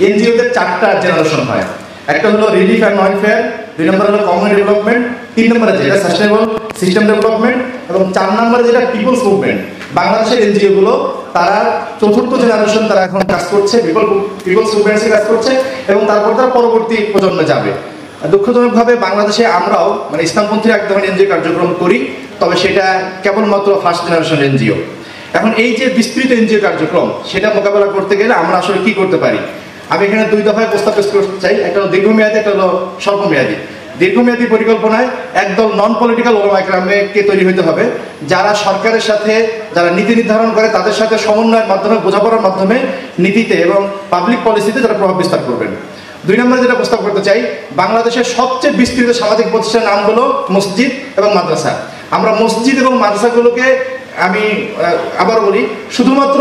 এনজিওদের 4টা জেনারেশন হয়। একটা হলো রিলিফ অ্যান্ড ওয়েলফেয়ার, 2 নম্বর হলো কমিউনিটি ডেভেলপমেন্ট, 3 নম্বরে যেটা সাস্টেনেবল সিস্টেম ডেভেলপমেন্ট, এবং 4 নম্বরে যেটা পিপলস মুভমেন্ট। বাংলাদেশের এনজিও গুলো তারা 4র্থ জেনারেশন তারা এখন কাজ করছে, পিপলস মুভমেন্টসে কাজ করছে, এবং তারপর তারা পরবর্তী প্রজন্মে যাবে। দুঃখজনকভাবে বাংলাদেশে আমরাও মানে ইসলামপন্থী এক ধরনের এনজিও কার্যক্রম করি, তবে সেটা কেবলমাত্র ফার্স্ট জেনারেশন এনজিও। এখন এই যে বিস্তৃত এনজিও কার্যক্রম সেটা মোকাবেলা করতে গেলে আমরা আসলে কি করতে পারি, আমি এখানে 2 দফায় প্রস্তাব পেশ করতে চাই। একটা হলো দীর্ঘমেয়াদী, একটা হলো স্বল্পমেয়াদী। দীর্ঘমেয়াদী পরিকল্পনায় একদল নন পলিটিক্যাল ওলামা ইকরামকে তৈরি হতে হবে, যারা সরকারের সাথে যারা নীতি নির্ধারণ করে তাদের সাথে সমন্বয়ের মাধ্যমে, বোঝাপড়ার মাধ্যমে নীতিতে এবং পাবলিক পলিসিতে যারা প্রভাব বিস্তার করবেন। 2 নম্বরে যেটা প্রস্তাব করতে চাই, বাংলাদেশের সবচেয়ে বিস্তৃত সামাজিক প্রতিষ্ঠানের নাম হলো মসজিদ এবং মাদ্রাসা। আমরা মসজিদ এবং মাদ্রাসাগুলোকে আমি আবার বলি শুধুমাত্র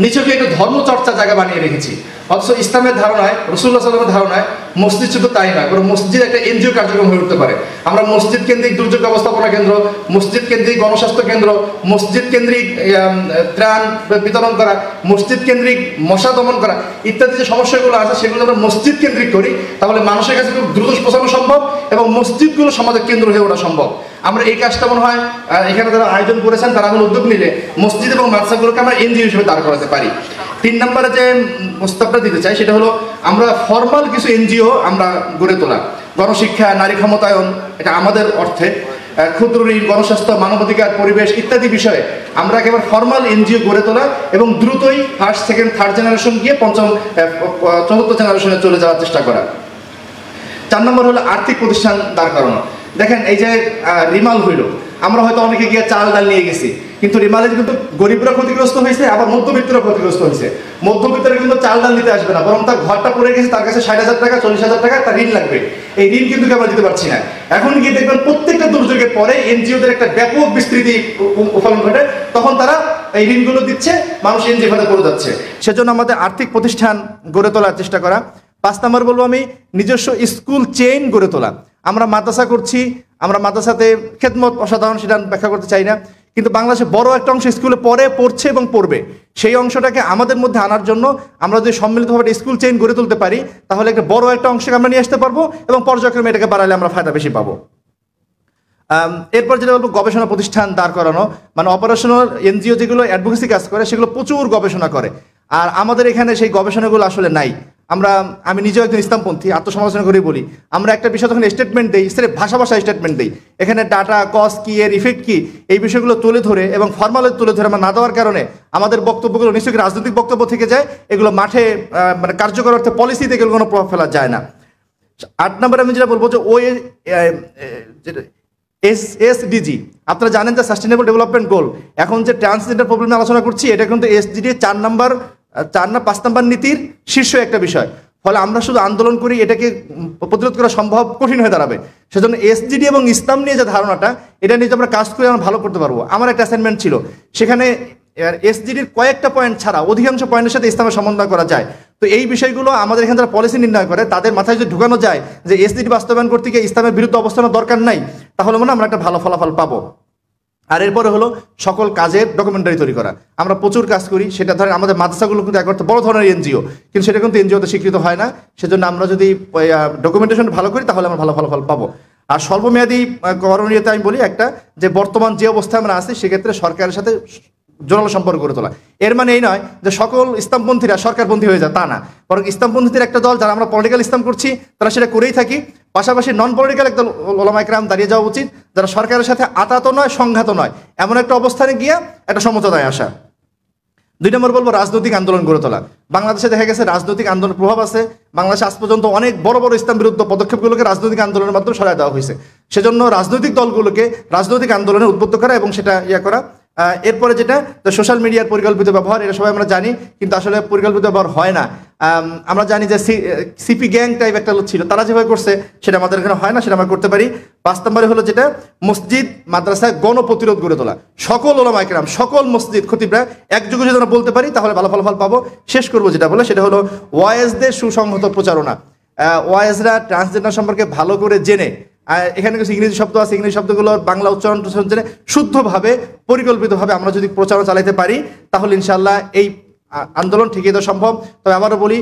নিজেকে একটা ধর্মচর্চা জায়গা বানিয়ে রেখেছি, অথচ ইসলামের ধারণায়, রাসূলুল্লাহ সাল্লাল্লাহু আলাইহি ওয়াসাল্লামের ধারণায় মসজিদ শুধু তাই নয়, বরং মসজিদ একটা এনজিও কার্যক্রম হয়ে উঠতে পারে। আমরা মসজিদ কেন্দ্রিক দুর্যোগ ব্যবস্থাপনা কেন্দ্র, মসজিদ কেন্দ্রিক গণস্বাস্থ্য কেন্দ্র, মসজিদ কেন্দ্রিক ত্রাণ বিতরণ করা, মসজিদ কেন্দ্রিক মশা দমন করা ইত্যাদি যে সমস্যাগুলো আছে সেগুলো আমরা মসজিদ কেন্দ্রিক করি, তাহলে মানুষের কাছে খুব দ্রুত পৌঁছানো সম্ভব এবং মসজিদগুলো সমাজের কেন্দ্র হয়ে ওঠা সম্ভব। আমরা এই কাজটা মনে হয় এখানে যারা আয়োজন করেছেন তারা এখন উদ্যোগ নিলে মসজিদ এবং মাদ্রাসাগুলোকে আমরা এনজিও হিসেবে দাঁড় করাতে পারি। 3 নম্বরে যে প্রস্তাবটা দিতে চাই সেটা হলো আমরা ফর্মাল কিছু এনজিও আমরা গড়ে তোলা, গণশিক্ষা, নারী ক্ষমতায়ন, এটা আমাদের অর্থে ক্ষুদ্র ঋণ, গণস্বাস্থ্য, মানবাধিকার, পরিবেশ ইত্যাদি বিষয়ে আমরা একেবারে ফর্মাল এনজিও গড়ে তোলা এবং দ্রুতই ফার্স্ট, সেকেন্ড, থার্ড জেনারেশন গিয়ে পঞ্চম, 4র্থ জেনারেশনে চলে যাওয়ার চেষ্টা করা। 4 নম্বর হলো আর্থিক প্রতিষ্ঠান দাঁড় করানো। দেখেন এই যে রিমাল হইল, আমরা হয়তো অনেকে গিয়ে চাল ডাল নিয়ে গেছি, কিন্তু রিমালে কিন্তু গরিবরা ক্ষতিগ্রস্ত হয়েছে, আবার মধ্যবিত্তরা ক্ষতিগ্রস্ত হয়েছে। মধ্যবিত্তরা কিন্তু চাল ডাল নিতে আসবে না, বরং তার ঘরটা পড়ে গেছে, তার কাছে 60,000 টাকা, 40,000 টাকা তার ঋণ লাগবে। এই ঋণ কিন্তু আমরা দিতে পারছি না। এখন গিয়ে দেখবেন প্রত্যেকটা দুর্যোগের পরে এনজিওদের একটা ব্যাপক বিস্তৃতি উৎপাদন ঘটে, তখন তারা এই ঋণগুলো দিচ্ছে, মানুষ এনজিও খাতে পড়ে যাচ্ছে। সেজন্য আমাদের আর্থিক প্রতিষ্ঠান গড়ে তোলার চেষ্টা করা। 5 নম্বর বলবো আমি নিজস্ব স্কুল চেইন গড়ে তোলা। আমরা মাদ্রাসা করছি, আমরা মাদ্রাসাতে খেদমত অসাধারণ, সেটা ব্যাখ্যা করতে চাই না, কিন্তু বাংলাদেশে বড় একটা অংশ স্কুলে পড়ছে এবং পড়বে, সেই অংশটাকে আমাদের মধ্যে আনার জন্য আমরা যদি সম্মিলিতভাবে স্কুল চেইন গড়ে তুলতে পারি, তাহলে একটা বড় একটা অংশকে আমরা নিয়ে আসতে পারবো এবং পর্যায়ক্রমে এটাকে বাড়ালে আমরা ফায়দা বেশি পাবো। এরপর যেটা বলবো গবেষণা প্রতিষ্ঠান দাঁড় করানো, মানে অপারেশনাল এনজিও যেগুলো অ্যাডভোকেসি কাজ করে সেগুলো প্রচুর গবেষণা করে, আর আমাদের এখানে সেই গবেষণাগুলো আসলে নাই। আমি নিজেও একজন ইসলামপন্থী, আত্মসমালোচনা করে বলি, আমরা একটা বিষয় যখন স্টেটমেন্ট দিই, সেটা ভাষা স্টেটমেন্ট দিই, এখানে ডাটা, কজ কি, এর ইফেক্ট কি, এই বিষয়গুলো তুলে ধরে এবং ফর্মালে তুলে ধরে আমরা না দেওয়ার কারণে আমাদের বক্তব্যগুলো নিশ্চয়ই রাজনৈতিক বক্তব্য থেকে যায়, এগুলো মাঠে মানে কার্যকর অর্থে পলিসিতে এগুলো কোনো প্রভাব ফেলা যায় না। 8 নম্বরে আমি যেটা বলবো যে এসডিজি, আপনারা জানেন যে সাস্টেনেবল ডেভেলপমেন্ট গোল, এখন যে ট্রান্সজেন্ডার প্রবলেম নিয়ে আলোচনা করছি, এটা কিন্তু এসডিজি 4 নম্বর 5 নম্বর নীতির শীর্ষ একটা বিষয়। ফলে আমরা শুধু আন্দোলন করি, এটাকে প্রতিরোধ করা সম্ভব কঠিন হয়ে দাঁড়াবে। সেজন্য এসডিজি এবং ইসলাম নিয়ে যে ধারণাটা, এটা নিয়ে আমরা কাজ করে আমরা ভালো করতে পারবো। আমার একটা অ্যাসাইনমেন্ট ছিল, সেখানে এসডিজির কয়েকটা পয়েন্ট ছাড়া অধিকাংশ পয়েন্টের সাথে ইসলামের সমন্বয় করা যায়। তো এই বিষয়গুলো আমাদের এখানে যারা পলিসি নির্ণয় করে তাদের মাথায় যদি ঢুকানো যায় যে এসডিজি বাস্তবায়ন করতে গিয়ে ইসলামের বিরুদ্ধে অবস্থানের দরকার নাই, তাহলে মনে আমরা একটা ভালো ফলাফল পাবো। আর এরপরে হলো সকল কাজের ডকুমেন্টারি তৈরি করা। আমরা প্রচুর কাজ করি, সেটা ধরেন আমাদের মাদ্রাসাগুলো কিন্তু এক বড় ধরনের এনজিও, কিন্তু সেটা কিন্তু এনজিওতে স্বীকৃত হয় না। সেজন্য আমরা যদি ডকুমেন্টেশন ভালো করি তাহলে আমরা ভালো ফলাফল পাবো। আর স্বল্পমেয়াদী করণীয়তে আমি বলি একটা, যে বর্তমান যে অবস্থায় আমরা আছি সেক্ষেত্রে সরকারের সাথে জোরালো সম্পর্ক গড়ে তোলা। এর মানে এই নয় যে সকল ইসলামপন্থীরা সরকারপন্থী হয়ে যায়, তা না, বরং ইসলামপন্থীদের একটা দল, যারা আমরা পলিটিক্যাল ইসলাম করছি তারা সেটা করেই থাকি, পাশাপাশি নন পলিটিক্যাল একটা ওলামা ইকরাম দাঁড়িয়ে যাওয়া উচিত, যারা সরকারের সাথে আতাত নয়, সংঘাত নয়, এমন একটা অবস্থানে গিয়ে একটা সমঝোতায় আসা। 2 নম্বর বলবো রাজনৈতিক আন্দোলন গড়ে তোলা। বাংলাদেশে দেখা গেছে রাজনৈতিক আন্দোলনের প্রভাব আছে, বাংলাদেশে আজ পর্যন্ত অনেক বড় বড় ইসলাম বিরুদ্ধ পদক্ষেপগুলোকে রাজনৈতিক আন্দোলনের মাধ্যমে সরাই দেওয়া হয়েছে। সেজন্য রাজনৈতিক দলগুলোকে রাজনৈতিক আন্দোলনে উদ্বুদ্ধ করা এবং সেটা করা। এরপরে যেটা সোশ্যাল মিডিয়ার পরিকল্পিত ব্যবহার, এটা সবাই আমরা জানি, কিন্তু আসলে পরিকল্পিত ব্যবহার হয় না। আমরা জানি যে সিপি গ্যাং টাইপ একটা ছিল, তারা যেভাবে করছে সেটা আমাদের এখানে হয় না, সেটা আমরা করতে পারি। 5 নম্বরে হলো যেটা মসজিদ মাদ্রাসায় গণপ্রতিরোধ গড়ে তোলা। সকল ওলামা ইকরাম, সকল মসজিদ খতিবরা একযোগে যদি আমরা বলতে পারি তাহলে ভালো ফলাফল পাবো। শেষ করবো যেটা বলে সেটা হলো ওয়াইজদের সুসংহত প্রচারণা। ওয়াইজরা ট্রান্সজেন্ডার সম্পর্কে ভালো করে জেনে, এখানে কিছু ইংরেজি শব্দ আছে, ইংরেজি শব্দগুলো বাংলা উচ্চারণ জেনে শুদ্ধভাবে পরিকল্পিতভাবে আমরা যদি প্রচারণা চালাতে পারি তাহলে ইনশাল্লাহ এই আন্দোলন ঠিকই তো সম্ভব। তবে আবারও বলি,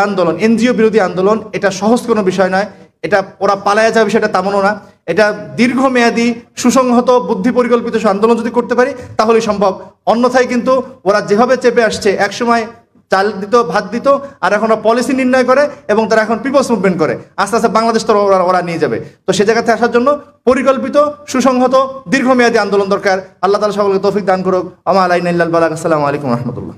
আন্দোলন, এনজিও বিরোধী আন্দোলন, এটা সহজ কোনো বিষয় নয়। এটা ওরা পালায়া যাওয়া বিষয়টা তেমনও না। এটা দীর্ঘমেয়াদী সুসংহত বুদ্ধি পরিকল্পিত আন্দোলন যদি করতে পারি তাহলেই সম্ভব। অন্যথায় কিন্তু ওরা যেভাবে চেপে আসছে, একসময় চাল দিত, ভাত দিত, আর এখন ওরা পলিসি নির্ণয় করে এবং তারা এখন পিপলস মুভমেন্ট করে। আস্তে আস্তে বাংলাদেশ তো ওরা নিয়ে যাবে। তো সে জায়গাতে আসার জন্য পরিকল্পিত সুসংহত দীর্ঘমেয়াদী আন্দোলন দরকার। আল্লাহ তাআলা সকলকে তৌফিক দান করুক। আমা আলাইনা ইল্লাল বালাগ। আসসালামু আলাইকুম ওয়া রাহমাতুল্লাহ।